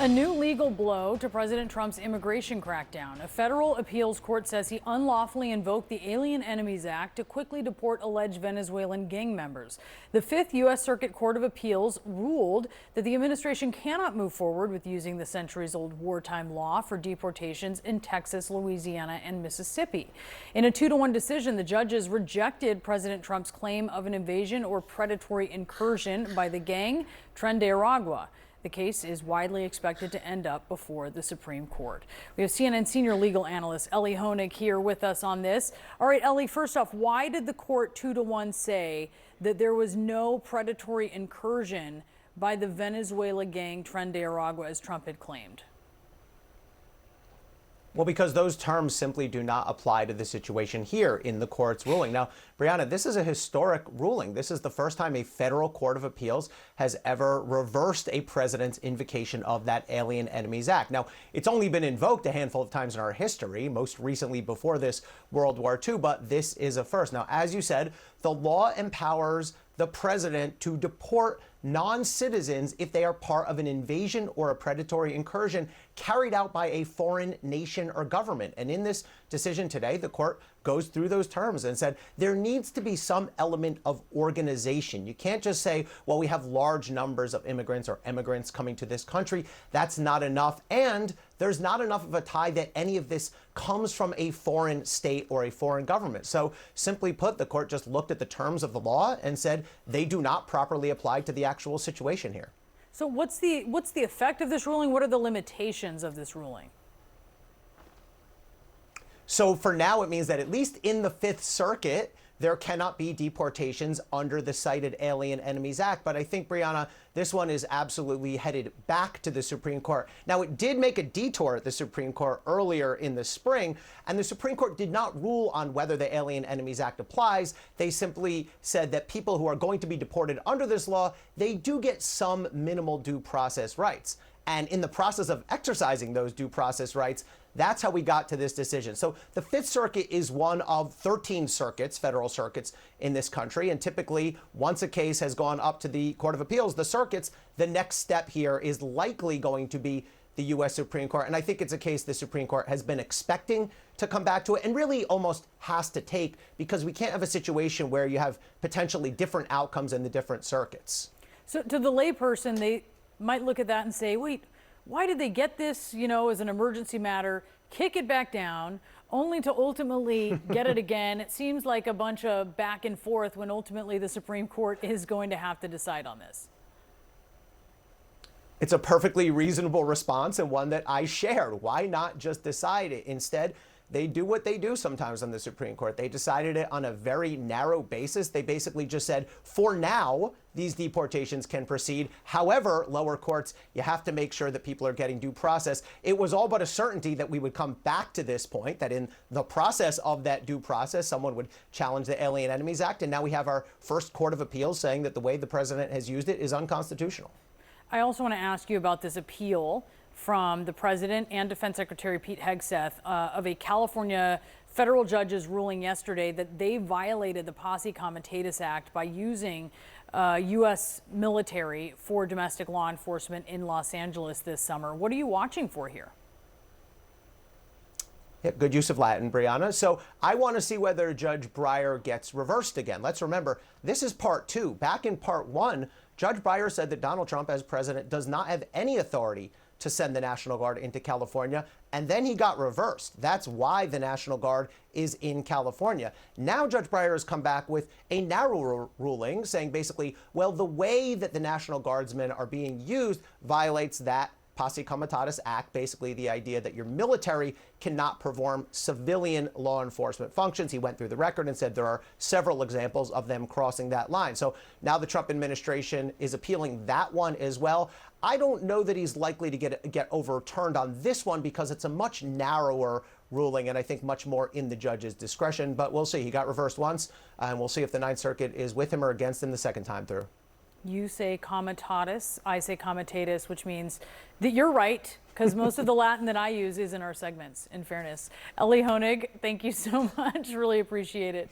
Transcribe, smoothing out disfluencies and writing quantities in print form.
A new legal blow to President Trump's immigration crackdown. A federal appeals court says he unlawfully invoked the Alien Enemies Act to quickly deport alleged Venezuelan gang members. The Fifth U.S. Circuit Court of Appeals ruled that the administration cannot move forward with using the centuries-old wartime law for deportations in Texas, Louisiana, and Mississippi. In a 2-1 decision, the judges rejected President Trump's claim of an invasion or predatory incursion by the gang Tren de Aragua. The case is widely expected to end up before the Supreme Court. We have CNN senior legal analyst Elie Honig here with us on this. All right, Elie, first off, why did the court 2-1 say that there was no predatory incursion by the Venezuela gang Tren de Aragua, as Trump had claimed? Well, because those terms simply do not apply to the situation here in the court's ruling. Now, Brianna, this is a historic ruling. This is the first time a federal court of appeals has ever reversed a president's invocation of that Alien Enemies Act. Now, it's only been invoked a handful of times in our history, most recently before this World War II, but this is a first. Now, as you said, the law empowers the president to deport non-citizens if they are part of an invasion or a predatory incursion carried out by a foreign nation or government. And in this decision today, the court goes through those terms and said there needs to be some element of organization. You can't just say, well, we have large numbers of immigrants or emigrants coming to this country. That's not enough. And there's not enough of a tie that any of this comes from a foreign state or a foreign government. So simply put, the court just looked at the terms of the law and said they do not properly apply to the actual situation here. So what's the effect of this ruling? What are the limitations of this ruling? So for now, it means that at least in the Fifth Circuit, there cannot be deportations under the cited Alien Enemies Act. But I think, Brianna, this one is absolutely headed back to the Supreme Court. Now, it did make a detour at the Supreme Court earlier in the spring, and the Supreme Court did not rule on whether the Alien Enemies Act applies. They simply said that people who are going to be deported under this law, they do get some minimal due process rights. And in the process of exercising those due process rights, that's how we got to this decision. So the Fifth Circuit is one of 13 circuits, federal circuits in this country. And typically, once a case has gone up to the Court of Appeals, the circuits, the next step here is likely going to be the U.S. Supreme Court. And I think it's a case the Supreme Court has been expecting to come back to it and really almost has to take, because we can't have a situation where you have potentially different outcomes in the different circuits. So to the layperson, they might look at that and say, wait, why did they get this, as an emergency matter, kick it back down, only to ultimately get it again? It seems like a bunch of back and forth when ultimately the Supreme Court is going to have to decide on this. It's a perfectly reasonable response and one that I shared. Why not just decide it? Instead, they do what they do sometimes on the Supreme Court. They decided it on a very narrow basis. They basically just said, for now, these deportations can proceed. However, lower courts, you have to make sure that people are getting due process. It was all but a certainty that we would come back to this point, that in the process of that due process, someone would challenge the Alien Enemies Act. And now we have our first Court of Appeals saying that the way the president has used it is unconstitutional. I also want to ask you about this appeal from the president and Defense Secretary Pete Hegseth of a California federal judge's ruling yesterday that they violated the Posse Comitatus Act by using U.S. military for domestic law enforcement in Los Angeles this summer. What are you watching for here? Yeah, good use of Latin, Brianna. So I want to see whether Judge Breyer gets reversed again. Let's remember, this is part two. Back in part one, Judge Breyer said that Donald Trump, as president, does not have any authority to send the National Guard into California, and then he got reversed. That's why the National Guard is in California. Now Judge Breyer has come back with a narrow ruling saying basically, well, the way that the National Guardsmen are being used violates that Posse Comitatus Act, basically the idea that your military cannot perform civilian law enforcement functions. He went through the record and said there are several examples of them crossing that line. So now the Trump administration is appealing that one as well. I don't know that he's likely to get overturned on this one because it's a much narrower ruling and I think much more in the judge's discretion. But we'll see. He got reversed once, and we'll see if the Ninth Circuit is with him or against him the second time through. You say comitatus, I say comitatus, which means that you're right, because most of the Latin that I use is in our segments, in fairness. Elie Honig, thank you so much. Really appreciate it.